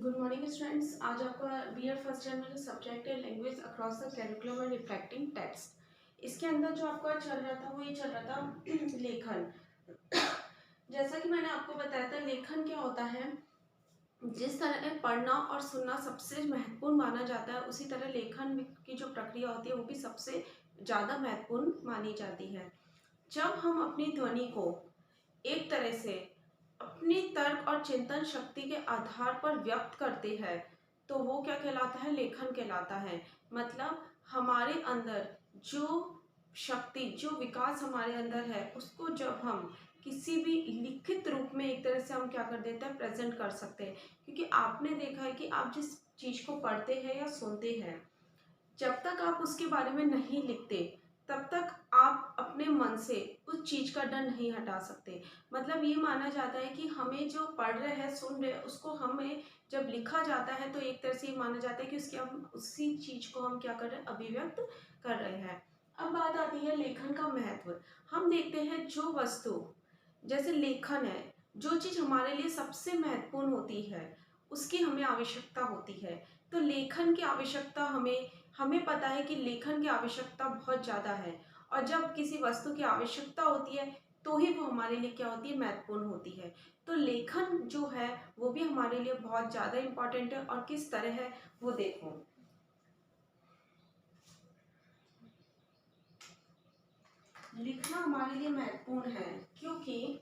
Good morning students. आज आपका BEd first year में जो सब्जेक्ट है language across the curriculum and reflecting text, इसके अंदर जो आपका चल रहा था वो ये चल रहा था लेखन। जैसा कि मैंने आपको बताया था, लेखन क्या होता है, जिस तरह पढ़ना और सुनना सबसे महत्वपूर्ण माना जाता है, उसी तरह लेखन की जो प्रक्रिया होती है वो भी सबसे ज़्यादा महत्वपूर्ण मानी जाती है। जब हम अपनी ध्वनि को एक तरह से अपनी तर्क और चिंतन शक्ति के आधार पर व्यक्त करते हैं तो वो क्या कहलाता है, लेखन कहलाता है। मतलब हमारे अंदर जो शक्ति, जो विकास हमारे अंदर है, उसको जब हम किसी भी लिखित रूप में एक तरह से हम क्या कर देते हैं, प्रेजेंट कर सकते हैं। क्योंकि आपने देखा है कि आप जिस चीज़ को पढ़ते हैं या सुनते हैं, जब तक आप उसके बारे में नहीं लिखते तब तक आप अपने मन से उस चीज का डर नहीं हटा सकते। मतलब ये माना जाता है कि हमें जो पढ़ रहे हैं, सुन रहे हैं, उसको हमें जब लिखा जाता है तो एक तरह से ये माना जाता है कि उसकी हम उसी चीज को हम क्या कर रहे हैं, अभिव्यक्त कर रहे हैं। अब बात आती है लेखन का महत्व। हम देखते हैं जो वस्तु, जैसे लेखन है, जो चीज हमारे लिए सबसे महत्वपूर्ण होती है उसकी हमें आवश्यकता होती है। तो लेखन की आवश्यकता हमें पता है कि लेखन की आवश्यकता बहुत ज़्यादा है। और जब किसी वस्तु की आवश्यकता होती है तो ही वो हमारे लिए क्या होती है, महत्वपूर्ण होती है। तो लेखन जो है वो भी हमारे लिए बहुत ज़्यादा इम्पोर्टेंट है। और किस तरह है वो देखो। लिखना हमारे लिए महत्वपूर्ण है क्योंकि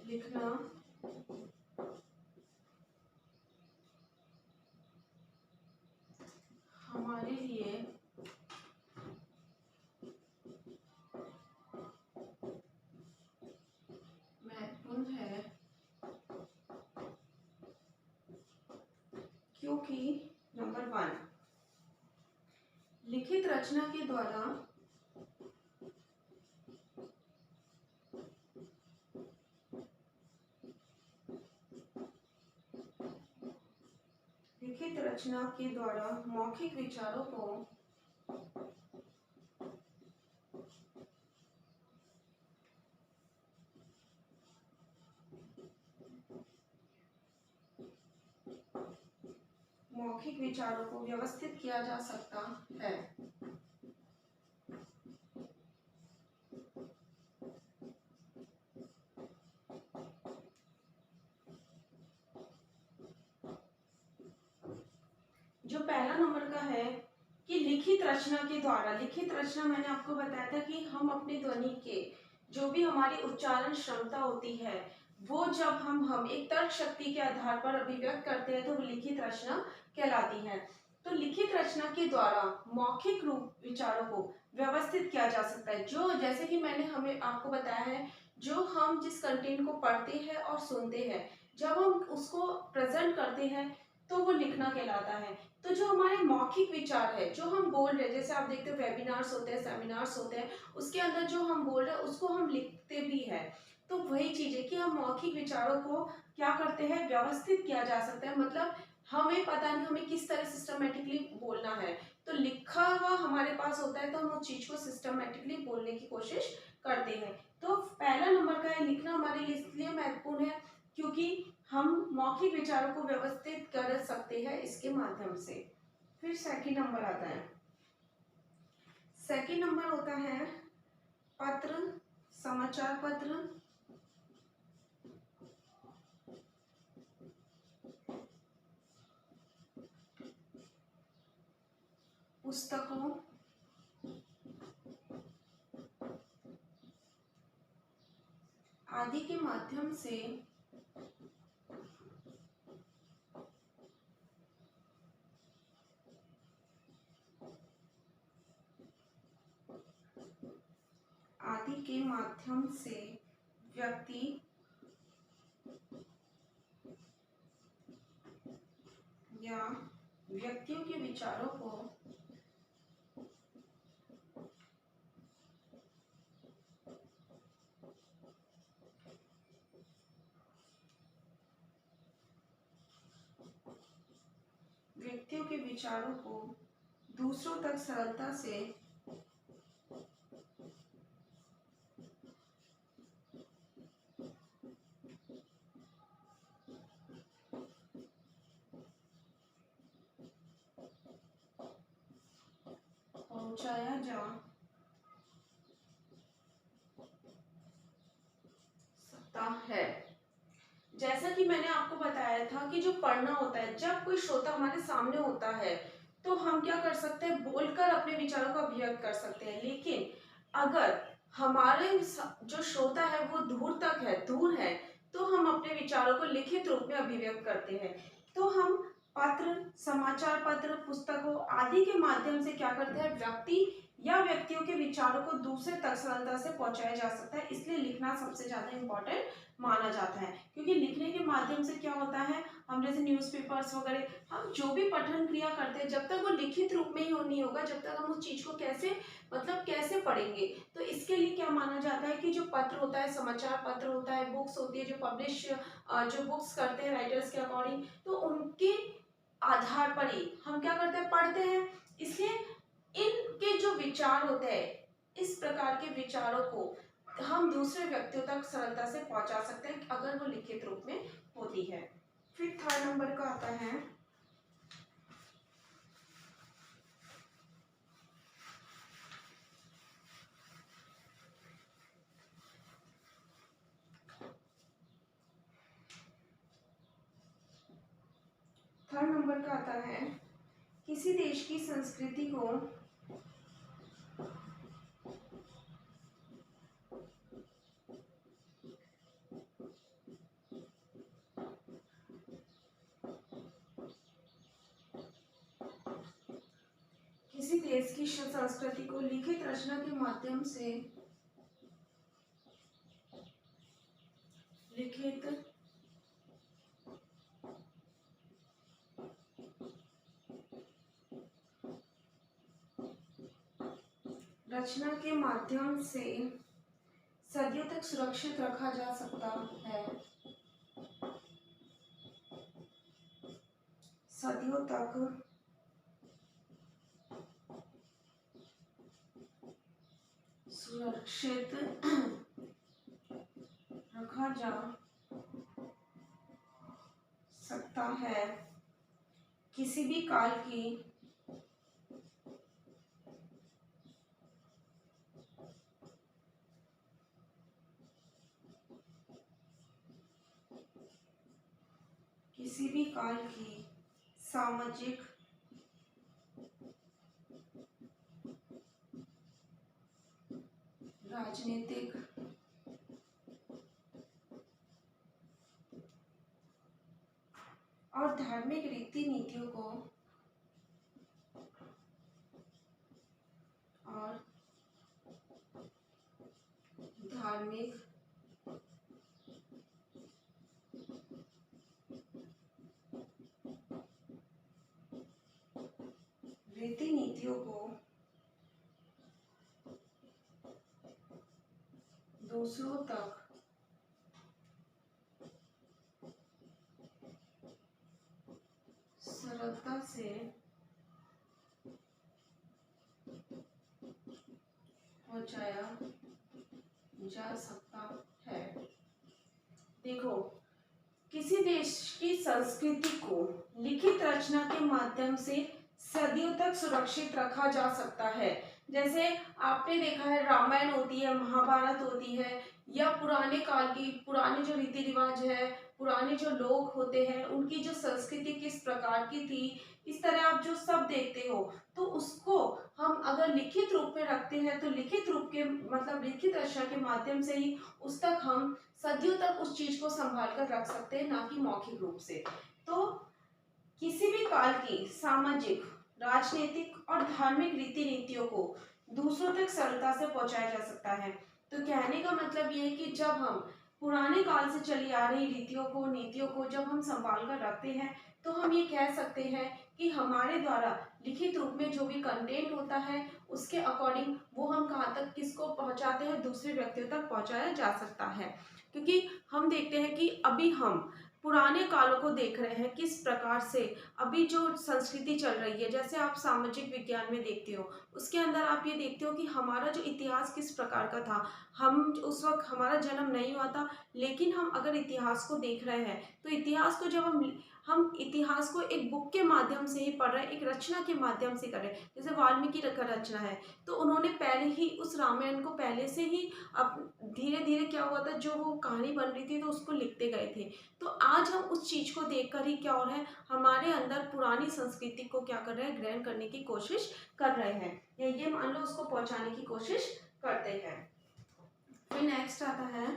लिखना हमारे लिए महत्वपूर्ण है क्योंकि नंबर 1, लिखित रचना के द्वारा मौखिक विचारों को व्यवस्थित किया जा सकता है। जो पहला नंबर का है कि लिखित रचना के द्वारा, लिखित रचना मैंने आपको बताया था कि हम अपनी ध्वनि के जो भी हमारी उच्चारण क्षमता होती है वो जब हम एक तर्क शक्ति के आधार पर अभिव्यक्त करते हैं तो वो लिखित रचना कहलाती है। तो लिखित रचना के द्वारा मौखिक रूप विचारों को व्यवस्थित किया जा सकता है। जो जैसे कि मैंने हमें आपको बताया है, जो हम जिस कंटेंट को पढ़ते हैं और सुनते हैं, जब हम उसको प्रेजेंट करते हैं तो वो लिखना कहलाता है। तो जो हमारे मौखिक विचार है, जो हम बोल रहे हैं, जैसे आप देखते हो वेबिनार्स होते हैं, सेमिनार्स होते हैं, उसके अंदर जो हम बोल रहे हैं उसको हम लिखते भी है। तो वही चीज है कि हम मौखिक विचारों को क्या करते हैं, व्यवस्थित किया जा सकता है। मतलब हमें पता नहीं हमें किस तरह सिस्टमेटिकली बोलना है, तो लिखा हुआ हमारे पास होता है तो हम उस चीज को सिस्टमेटिकली बोलने की कोशिश करते हैं। तो पहला नंबर का है, लिखना हमारे लिए इसलिए महत्वपूर्ण है क्योंकि हम मौखिक विचारों को व्यवस्थित कर सकते हैं इसके माध्यम से। फिर सेकंड नंबर आता है, सेकंड नंबर होता है पत्र, समाचार पत्र, पुस्तकों आदि के माध्यम से व्यक्ति या व्यक्तियों के विचारों को दूसरों तक सरलता से पहुंचाया जा सकता है। जैसा कि मैंने आपको बताया था कि जो पढ़ना होता है, जब कोई श्रोता हमारे सामने होता है तो हम क्या कर सकते हैं, बोलकर अपने विचारों का अभिव्यक्त कर सकते हैं। लेकिन अगर हमारे जो श्रोता है वो दूर है, तो हम अपने विचारों को लिखित रूप में अभिव्यक्त करते हैं। तो हम पत्र, समाचार पत्र, पुस्तकों आदि के माध्यम से क्या करते हैं, व्यक्ति या व्यक्तियों के विचारों को दूसरे तक सरलता से पहुंचाया जा सकता है। इसलिए लिखना सबसे ज्यादा इम्पोर्टेंट माना जाता है, क्योंकि लिखने के माध्यम से क्या होता है, हम जैसे न्यूज़पेपर्स वगैरह हम जो भी पठन क्रिया करते हैं, जब तक वो लिखित रूप में ही नहीं होगा, जब तक हम उस चीज को कैसे पढ़ेंगे। तो इसके लिए क्या माना जाता है कि जो पत्र होता है, समाचार पत्र होता है, बुक्स होती है जो पब्लिश, जो बुक्स करते हैं राइटर्स के अकॉर्डिंग, तो उनके आधार पर ही हम क्या करते हैं, पढ़ते हैं। इसलिए इनके जो विचार होते हैं, इस प्रकार के विचारों को हम दूसरे व्यक्तियों तक सरलता से पहुंचा सकते हैं अगर वो लिखित रूप में होती है। फिर थर्ड नंबर का आता है किसी देश की संस्कृति को लिखित रचना के माध्यम से सदियों तक सुरक्षित रखा जा सकता है। सदियों तक सुरक्षित रखा जा सकता है। किसी भी काल की सामाजिक राजनीतिक और धार्मिक रीति नीतियों को दूसरों तक सरलता से पहुंचाया जा सकता है। देखो, किसी देश की संस्कृति को लिखित रचना के माध्यम से सदियों तक सुरक्षित रखा जा सकता है। जैसे आपने देखा है, रामायण होती है, महाभारत होती है, या पुराने काल की पुराने जो रीति रिवाज है, पुराने जो लोग होते हैं, उनकी जो संस्कृति किस प्रकार की थी, इस तरह आप जो सब देखते हो, तो उसको हम अगर लिखित रूप में रखते हैं तो लिखित रूप के मतलब लिखित रचना के माध्यम से ही उस तक हम सदियों तक उस चीज को संभाल कर रख सकते हैं, ना कि मौखिक रूप से। तो किसी भी काल की सामाजिक, राजनीतिक और धार्मिक रीति नीतियों को दूसरों तक सरलता से पहुंचाया जा सकता है। तो कहने का मतलब ये है कि जब हम पुराने काल से चली आ रही नीतियों को जब हम संभाल कर रखते हैं, तो हम ये कह सकते हैं कि हमारे द्वारा लिखित रूप में जो भी कंटेंट होता है, उसके अकॉर्डिंग वो हम कहाँ तक किसको पहुंचाते हैं, दूसरे व्यक्तियों तक पहुंचाया जा सकता है। क्योंकि हम देखते हैं कि अभी हम पुराने कालों को देख रहे हैं, किस प्रकार से अभी जो संस्कृति चल रही है, जैसे आप सामाजिक विज्ञान में देखते हो, उसके अंदर आप ये देखते हो कि हमारा जो इतिहास किस प्रकार का था। हम उस वक्त हमारा जन्म नहीं हुआ था, लेकिन हम अगर इतिहास को देख रहे हैं, तो इतिहास को जब हम इतिहास को एक बुक के माध्यम से ही पढ़ रहे हैं, एक रचना के माध्यम से कर रहे हैं। जैसे वाल्मीकि का रचना है, तो उन्होंने पहले ही उस रामायण को पहले से ही अब धीरे धीरे क्या हुआ था, जो वो कहानी बन रही थी तो उसको लिखते गए थे। तो आज हम उस चीज को देखकर ही क्या हो रहा है, हमारे अंदर पुरानी संस्कृति को क्या कर रहे हैं, ग्रहण करने की कोशिश कर रहे हैं, या ये मान लो उसको पहुंचाने की कोशिश करते हैं। फिर नेक्स्ट आता है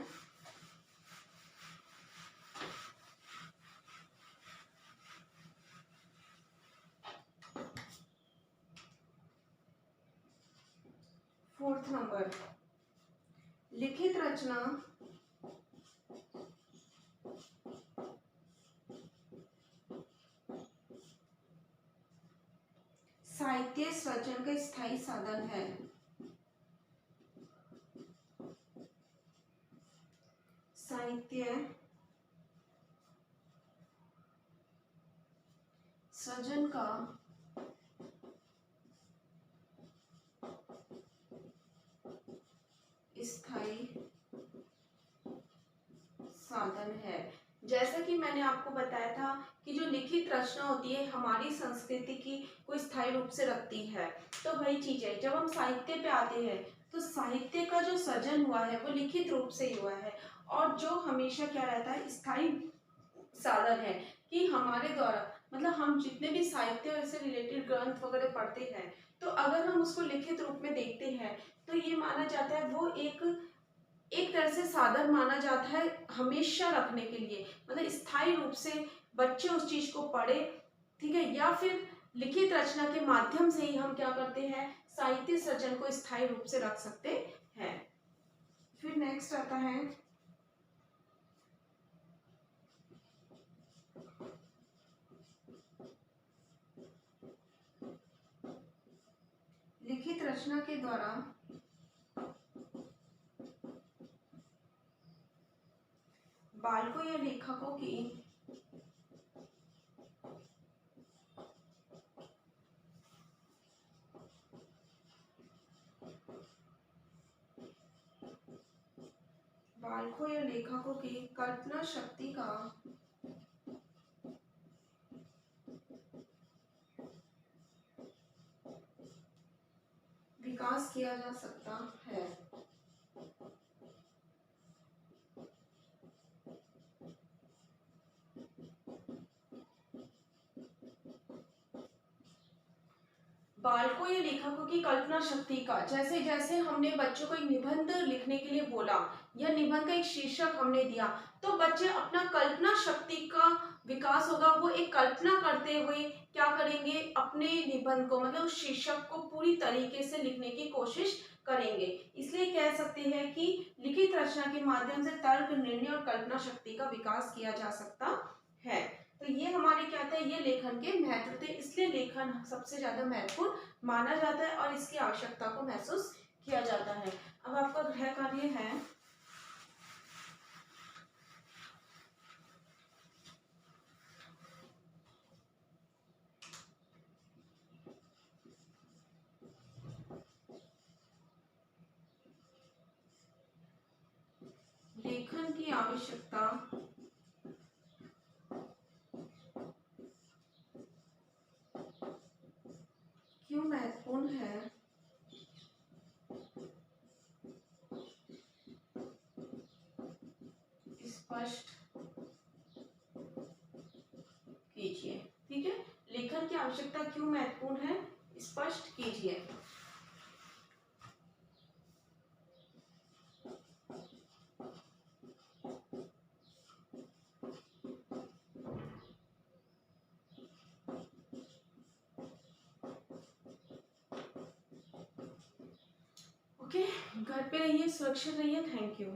फोर्थ नंबर, लिखित रचना साहित्य सृजन का स्थायी साधन है। साहित्य सृजन का स्थायी साधन है। जैसा कि मैंने आपको बताया था कि जो लिखित रचना होती है हमारी संस्कृति की को स्थायी रूप से रखती है। तो वही चीज है, जब हम साहित्य पे आते हैं तो साहित्य का जो सृजन हुआ है वो लिखित रूप से ही हुआ है, और जो हमेशा क्या रहता है, स्थायी साधन है कि हमारे द्वारा, मतलब हम जितने भी साहित्य से रिलेटेड ग्रंथ वगैरह पढ़ते हैं, तो अगर हम उसको लिखित रूप में देखते हैं तो ये माना जाता है वो एक तरह से साधन माना जाता है हमेशा रखने के लिए, मतलब स्थायी रूप से बच्चे उस चीज को पढ़े, ठीक है, या फिर लिखित रचना के माध्यम से ही हम क्या करते हैं, साहित्य सृजन को स्थायी रूप से रख सकते हैं। फिर नेक्स्ट आता है लिखित रचना के द्वारा बालकों या लेखकों की कल्पना शक्ति का विकास किया जा सकता है। बालकों या लेखकों की कल्पना शक्ति का, जैसे जैसे हमने बच्चों को एक निबंध लिखने के लिए बोला या निबंध का एक शीर्षक हमने दिया, तो बच्चे अपना कल्पना शक्ति का विकास होगा, वो एक कल्पना करते हुए क्या करेंगे, अपने निबंध को, मतलब उस शीर्षक को पूरी तरीके से लिखने की कोशिश करेंगे। इसलिए कह सकते हैं कि लिखित रचना के माध्यम से तर्क, निर्णय और कल्पना शक्ति का विकास किया जा सकता है। तो ये हमारे क्या था, ये लेखन के महत्व थे, इसलिए लेखन सबसे ज्यादा महत्वपूर्ण माना जाता है और इसकी आवश्यकता को महसूस किया जाता है। अब आपका गृह कार्य है लेखन की आवश्यकता क्यों महत्वपूर्ण है, स्पष्ट कीजिए। ठीक है, लेखन की आवश्यकता क्यों महत्वपूर्ण है, स्पष्ट कीजिए। ओके, घर पे रहिए, सुरक्षित रहिए। Thank you.